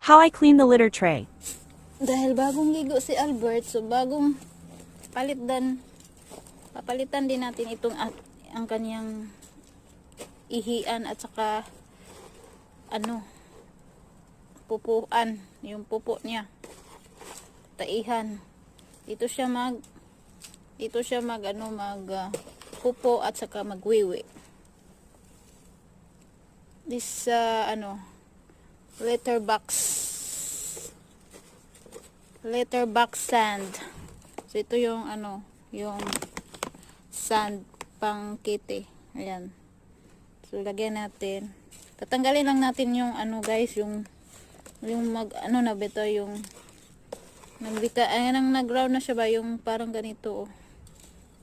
How I clean the litter tray. Dahil bagong ligo si Albert, so bagong papalitan din natin itong ang kanyang ihian at saka pupuan, yung pupo niya, taihan. Ito siya mag pupo at saka magwiwi. This litter box sand. So ito yung yung sand pang kitty. Ayan. So lagyan natin. Tatanggalin lang natin yung guys, yung na bito yung ayan, nag-ground na siya ba, yung parang ganito.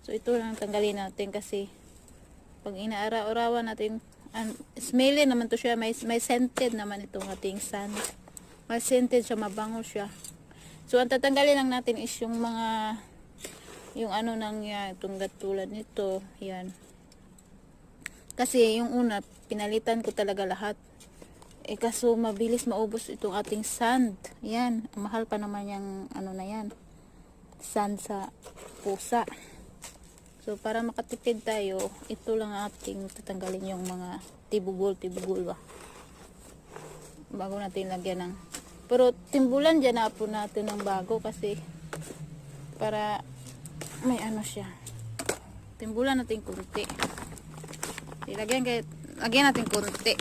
So ito lang tanggalin natin kasi pag inaara-arawan natin, smelly naman to siya, may scented naman itong ating sand. May scented siya, mabango siya. So ang tatanggalin lang natin is yung mga itong katulad nito, yan. Kasi yung una, pinalitan ko talaga lahat. Kaso mabilis maubos itong ating sand. Yan, mahal pa naman yung na yan. Sand sa pusa. So para makatipid tayo, ito lang ating tatanggalin yung mga tibugol ba. Bago natin lagyan ng, pero timbulan dyan na po natin ng bago kasi para may siya. Timbulan natin kunti. Lagyan natin konti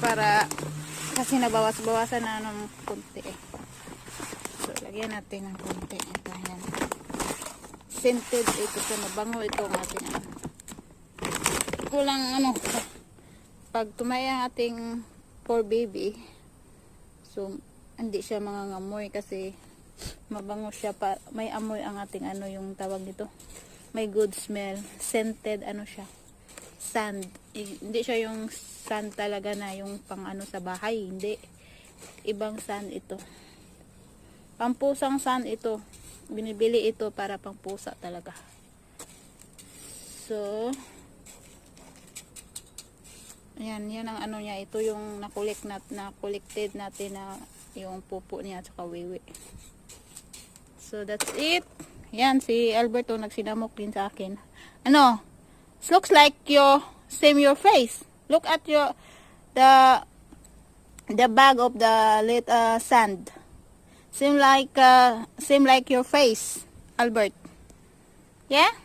para kasi nabawas-bawasan na ng konti So lagyan natin ng konti. Ito yan. Scented ito sa mabango ito ang ating kulang pag tumaya ang ating poor baby, so hindi siya mangangamoy kasi mabango siya may amoy ang ating yung tawag dito. May good smell, scented siya, sand. Hindi siya yung sand talaga na yung pang sa bahay, hindi. Ibang sand ito. Pampusang sand ito. Binibili ito para pangpusa talaga. So, yan ang niya. Ito yung na-collected natin na yung pupo niya at saka wiwi. So, that's it. Yan, si Alberto nagsinamok din sa akin. Looks like same your face. Look at the bag of the sand. Same like your face, Albert. Yeah?